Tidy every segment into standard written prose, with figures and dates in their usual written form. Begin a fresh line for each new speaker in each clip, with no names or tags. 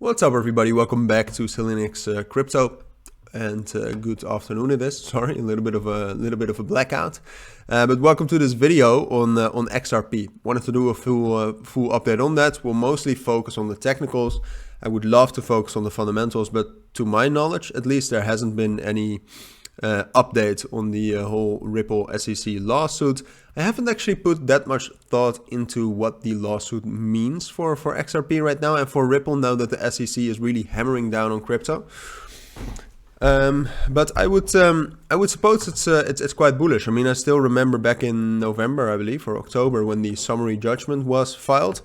What's up, everybody? Welcome back to Cilinix Crypto, and good afternoon. It is. Sorry, a little bit of a blackout, but welcome to this video on XRP. Wanted to do a full update on that. We'll mostly focus on the technicals. I would love to focus on the fundamentals, but to my knowledge, at least, there hasn't been any update on the whole Ripple SEC lawsuit. I haven't actually put that much thought into what the lawsuit means for XRP right now and for Ripple now that the SEC is really hammering down on crypto. But I would suppose it's quite bullish. I mean, I still remember back in November, I believe, or October, when the summary judgment was filed,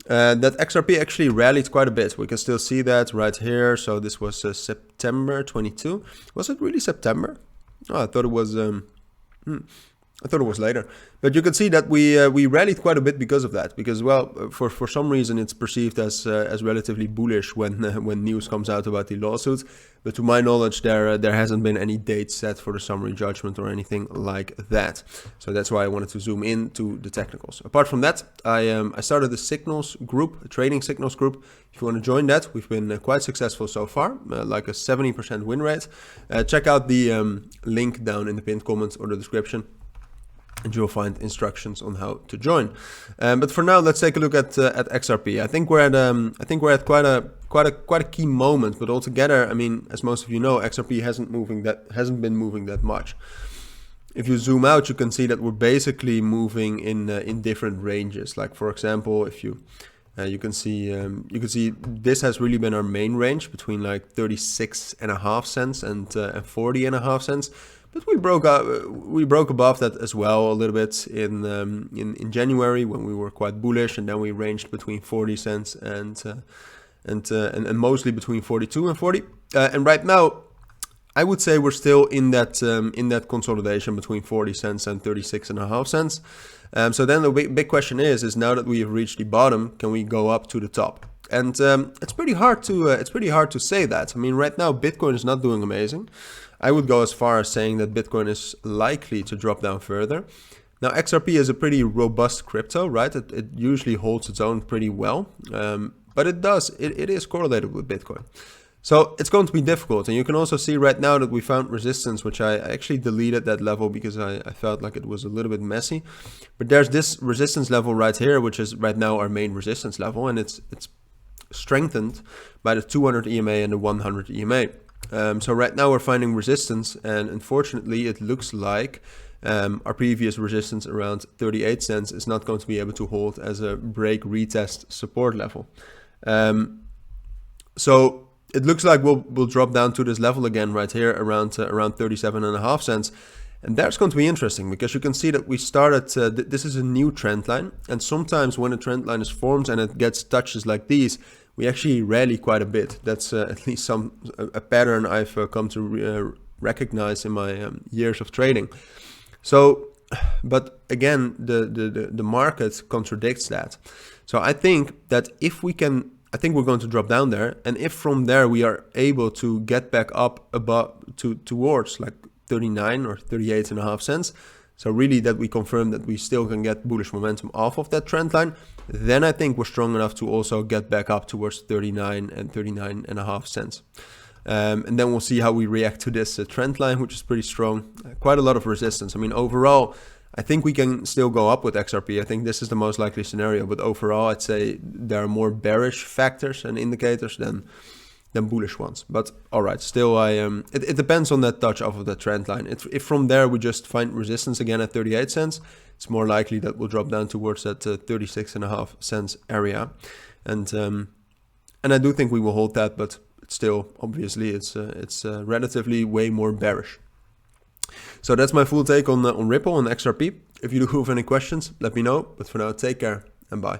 that XRP actually rallied quite a bit. We can still see that right here. So this was September 22. Was it really September? Oh, I thought it was. I thought it was later, but you can see that we rallied quite a bit because of that. Because, well, for some reason it's perceived as relatively bullish when news comes out about the lawsuit. But to my knowledge, there hasn't been any date set for the summary judgment or anything like that. So that's why I wanted to zoom in to the technicals. Apart from that, I started a signals group, a trading signals group. If you want to join that, we've been quite successful so far, like a 70% win rate. Check out the link down in the pinned comment or the description, and you'll find instructions on how to join. But for now, let's take a look at XRP. I think we're at quite a key moment. But altogether, I mean, as most of you know, XRP hasn't been moving that much. If you zoom out, you can see that we're basically moving in different ranges. Like, for example, if you can see this has really been our main range between like 36.5 cents and 40.5 cents. But we broke above that as well a little bit in January when we were quite bullish, and then we ranged between 40 cents and mostly between 42 and 40. And right now, I would say we're still in that consolidation between 40 cents and 36.5 cents. So then the big question is now that we have reached the bottom, can we go up to the top? And it's pretty hard to say that. I mean, right now Bitcoin is not doing amazing. I would go as far as saying that Bitcoin is likely to drop down further. Now, XRP is a pretty robust crypto, right? It usually holds its own pretty well, but it is correlated with Bitcoin. So it's going to be difficult. And you can also see right now that we found resistance, which I actually deleted that level because I felt like it was a little bit messy. But there's this resistance level right here, which is right now our main resistance level, and it's strengthened by the 200 EMA and the 100 EMA. So right now we're finding resistance, and unfortunately it looks like our previous resistance around 38 cents is not going to be able to hold as a break retest support level. So it looks like we'll drop down to this level again right here around 37.5 cents. And that's going to be interesting because you can see that we started, this is a new trend line. And sometimes when a trend line is formed and it gets touches like these, we actually rally quite a bit. That's at least a pattern I've come to recognize in my years of trading. So, but again, the market contradicts that. So I think that if we can, I think we're going to drop down there. And if from there we are able to get back up above towards like 39 or 38.5 cents. So really that we confirm that we still can get bullish momentum off of that trend line, then I think we're strong enough to also get back up towards 39 and 39.5 cents. And then we'll see how we react to this trend line, which is pretty strong. Quite a lot of resistance. I mean, overall, I think we can still go up with XRP. I think this is the most likely scenario. But overall, I'd say there are more bearish factors and indicators than bullish ones. But all right, still it depends on that touch off of that trend line. If from there we just find resistance again at 38 cents, it's more likely that we'll drop down towards that 36.5 cents area. And I do think we will hold that, but still, obviously, it's relatively way more bearish. So that's my full take on Ripple and XRP. If you do have any questions, let me know. But for now, take care and bye.